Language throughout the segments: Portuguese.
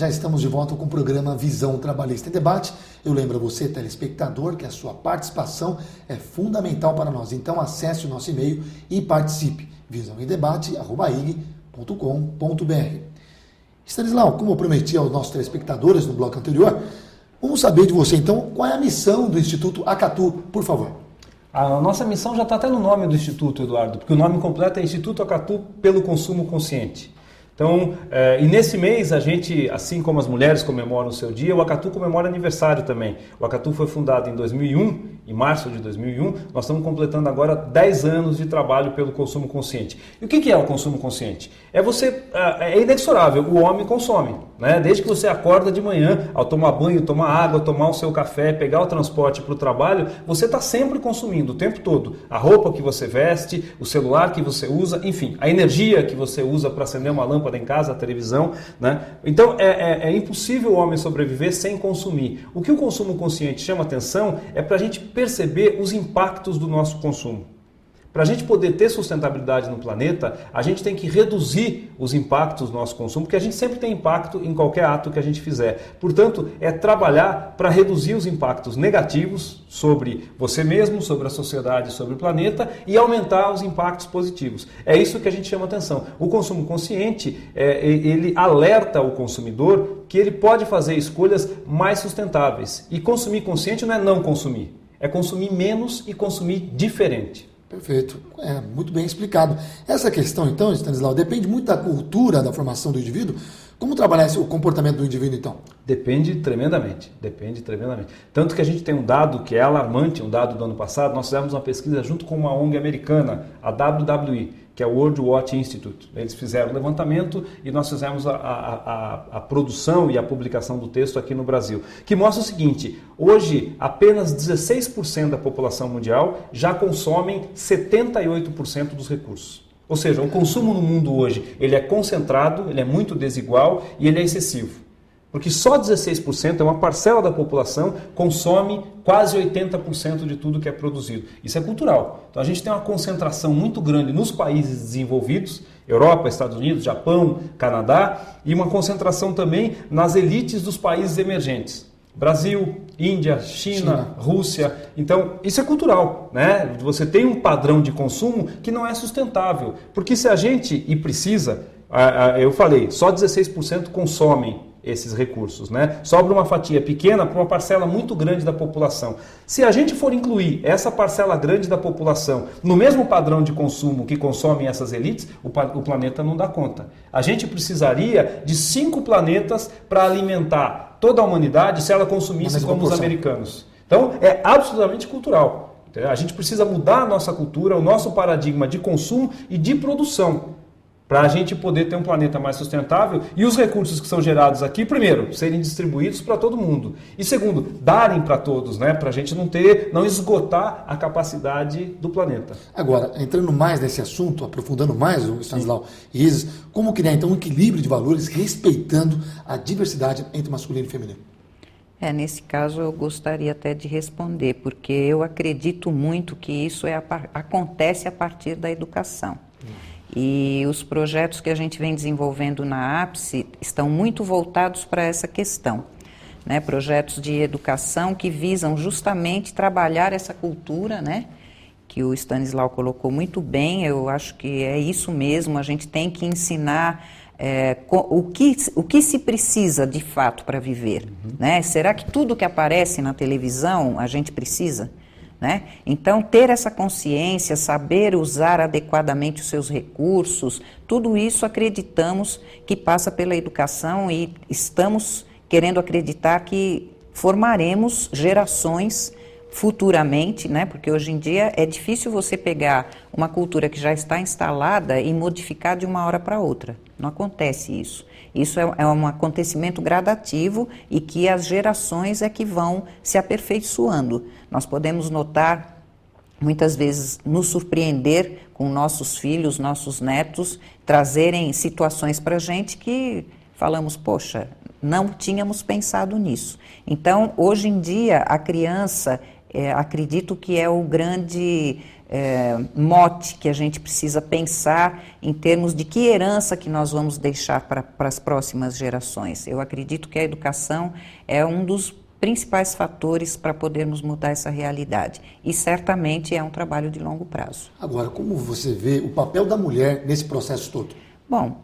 Já estamos de volta com o programa Visão Trabalhista em Debate. Eu lembro a você, telespectador, que a sua participação é fundamental para nós. Então acesse o nosso e-mail e participe. visãoemdebate@ig.com.br. Stanislau, como eu prometi aos nossos telespectadores no bloco anterior, vamos saber de você então qual é a missão do Instituto Acatu, por favor. A nossa missão já está até no nome do Instituto, Eduardo, porque o nome completo é Instituto Acatu pelo Consumo Consciente. Então, e nesse mês a gente, assim como as mulheres comemoram o seu dia, o Acatu comemora aniversário também. O Acatu foi fundado em 2001, em março de 2001, nós estamos completando agora 10 anos de trabalho pelo consumo consciente. E o que é o consumo consciente? É inexorável, o homem consome, né? Desde que você acorda de manhã, ao tomar banho, tomar água, tomar o seu café, pegar o transporte para o trabalho, você está sempre consumindo o tempo todo. A roupa que você veste, o celular que você usa, enfim, a energia que você usa para acender uma lâmpada em casa, a televisão, né? Então é impossível o homem sobreviver sem consumir. O que o consumo consciente chama atenção é para a gente perceber os impactos do nosso consumo. Para a gente poder ter sustentabilidade no planeta, a gente tem que reduzir os impactos do nosso consumo, porque a gente sempre tem impacto em qualquer ato que a gente fizer. Portanto, é trabalhar para reduzir os impactos negativos sobre você mesmo, sobre a sociedade, sobre o planeta e aumentar os impactos positivos. É isso que a gente chama atenção. O consumo consciente, ele alerta o consumidor que ele pode fazer escolhas mais sustentáveis. E consumir consciente não é não consumir, é consumir menos e consumir diferente. Perfeito, muito bem explicado. Essa questão, então, Stanislau, depende muito da cultura, da formação do indivíduo. Como trabalhar o comportamento do indivíduo, então? Depende tremendamente. Tanto que a gente tem um dado que é alarmante, um dado do ano passado, nós fizemos uma pesquisa junto com uma ONG americana, a WWE, que é o World Watch Institute. Eles fizeram o levantamento e nós fizemos a produção e a publicação do texto aqui no Brasil, que mostra o seguinte: hoje apenas 16% da população mundial já consomem 78% dos recursos. Ou seja, o consumo no mundo hoje ele é concentrado, ele é muito desigual e ele é excessivo. Porque só 16%, é uma parcela da população, consome quase 80% de tudo que é produzido. Isso é cultural. Então a gente tem uma concentração muito grande nos países desenvolvidos, Europa, Estados Unidos, Japão, Canadá, e uma concentração também nas elites dos países emergentes. Brasil, Índia, China, Rússia. Então, isso é cultural, né? Você tem um padrão de consumo que não é sustentável. Porque se a gente, e precisa, eu falei, só 16% consomem esses recursos, né? Sobra uma fatia pequena para uma parcela muito grande da população. Se a gente for incluir essa parcela grande da população no mesmo padrão de consumo que consomem essas elites, o planeta não dá conta. A gente precisaria de 5 planetas para alimentar toda a humanidade se ela consumisse como os americanos. Então, é absolutamente cultural. A gente precisa mudar a nossa cultura, o nosso paradigma de consumo e de produção, para a gente poder ter um planeta mais sustentável e os recursos que são gerados aqui, primeiro, serem distribuídos para todo mundo. E segundo, darem para todos, né? Para a gente não esgotar a capacidade do planeta. Agora, entrando mais nesse assunto, aprofundando mais o Stanislau e Isis, como criar então um equilíbrio de valores respeitando a diversidade entre masculino e feminino? Nesse caso eu gostaria até de responder, porque eu acredito muito que isso acontece a partir da educação. E os projetos que a gente vem desenvolvendo na APSE estão muito voltados para essa questão, né? Projetos de educação que visam justamente trabalhar essa cultura, né? Que o Stanislau colocou muito bem. Eu acho que é isso mesmo, a gente tem que ensinar o que se precisa de fato para viver, né? Será que tudo que aparece na televisão a gente precisa? Né? Então, ter essa consciência, saber usar adequadamente os seus recursos, tudo isso acreditamos que passa pela educação e estamos querendo acreditar que formaremos gerações futuramente, né? Porque hoje em dia é difícil você pegar uma cultura que já está instalada e modificar de uma hora para outra. Não acontece isso. Isso é um acontecimento gradativo e que as gerações é que vão se aperfeiçoando. Nós podemos notar, muitas vezes, nos surpreender com nossos filhos, nossos netos, trazerem situações para a gente que falamos, poxa, não tínhamos pensado nisso. Então, hoje em dia, a criança, acredito que é o grande mote que a gente precisa pensar em termos de que herança que nós vamos deixar para as próximas gerações. Eu acredito que a educação é um dos principais fatores para podermos mudar essa realidade. E certamente é um trabalho de longo prazo. Agora, como você vê o papel da mulher nesse processo todo? Bom,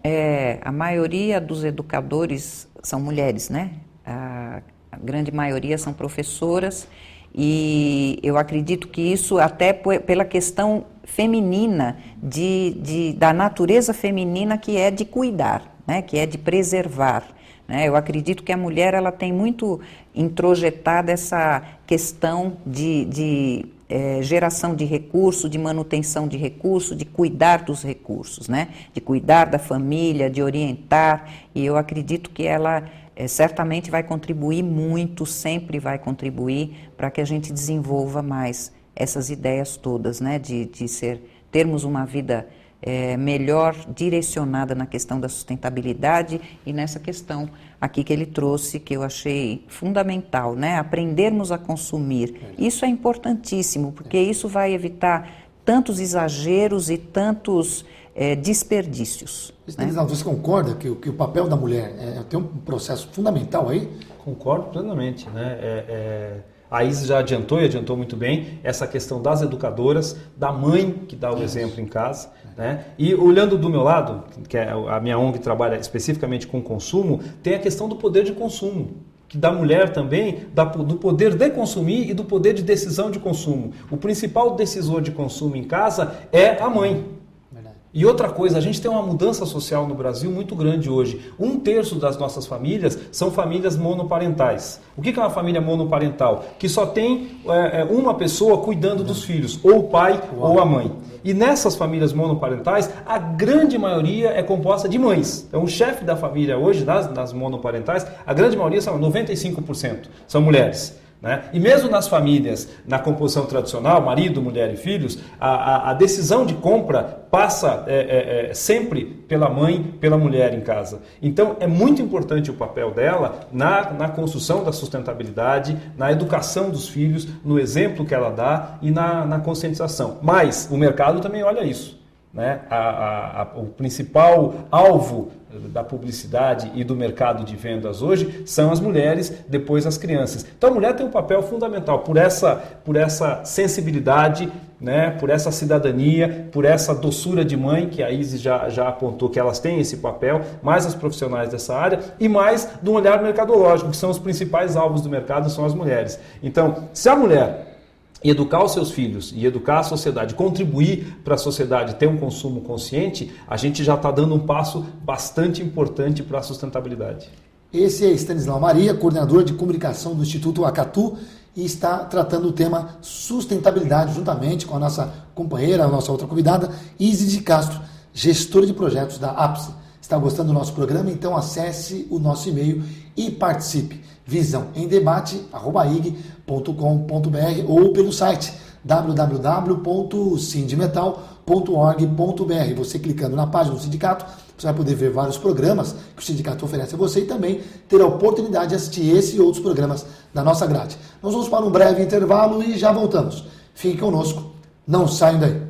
a maioria dos educadores são mulheres, né? A grande maioria são professoras e eu acredito que isso até pela questão feminina, da natureza feminina que é de cuidar, né? Que é de preservar. Eu acredito que a mulher ela tem muito introjetada essa questão de geração de recurso, de manutenção de recurso, de cuidar dos recursos, né? De cuidar da família, de orientar, e eu acredito que ela certamente vai contribuir muito, sempre vai contribuir para que a gente desenvolva mais essas ideias todas, né? De termos uma vida melhor direcionada na questão da sustentabilidade e nessa questão aqui que ele trouxe, que eu achei fundamental, né? Aprendermos a consumir. Isso é importantíssimo, porque isso vai evitar tantos exageros e tantos desperdícios. Né? Você concorda que o papel da mulher tem um processo fundamental aí? Concordo plenamente, né? A Isis já adiantou, e adiantou muito bem, essa questão das educadoras, da mãe que dá o exemplo em casa, né? E olhando do meu lado, que a minha ONG trabalha especificamente com consumo, tem a questão do poder de consumo, que da mulher também, do poder de consumir e do poder de decisão de consumo. O principal decisor de consumo em casa é a mãe. E outra coisa, a gente tem uma mudança social no Brasil muito grande hoje. 1/3 das nossas famílias são famílias monoparentais. O que é uma família monoparental? Que só tem uma pessoa cuidando dos filhos, ou o pai ou a mãe. E nessas famílias monoparentais, a grande maioria é composta de mães. Então o chefe da família hoje, das monoparentais, a grande maioria são 95%, são mulheres. Né? E mesmo nas famílias, na composição tradicional, marido, mulher e filhos, a decisão de compra passa sempre pela mãe, pela mulher em casa. Então é muito importante o papel dela na construção da sustentabilidade, na educação dos filhos, no exemplo que ela dá e na conscientização. Mas o mercado também olha isso. Né? O principal alvo da publicidade e do mercado de vendas hoje são as mulheres, depois as crianças. Então a mulher tem um papel fundamental por essa sensibilidade, né? Por essa cidadania, por essa doçura de mãe, que a Isis já apontou que elas têm esse papel, mais as profissionais dessa área e mais do olhar mercadológico, que são os principais alvos do mercado, são as mulheres. Então, se a mulher educar os seus filhos e educar a sociedade, contribuir para a sociedade ter um consumo consciente, a gente já está dando um passo bastante importante para a sustentabilidade. Esse é Stanislau Maria, coordenador de comunicação do Instituto Acatu, e está tratando o tema sustentabilidade juntamente com a nossa companheira, a nossa outra convidada, Isis de Castro, gestora de projetos da APSE. Está gostando do nosso programa? Então acesse o nosso e-mail e participe. visãoemdebate@ig.com.br ou pelo site www.sindimetal.org.br. Você clicando na página do sindicato, você vai poder ver vários programas que o sindicato oferece a você e também ter a oportunidade de assistir esse e outros programas da nossa grade. Nós vamos para um breve intervalo e já voltamos. Fique conosco, não saiam daí.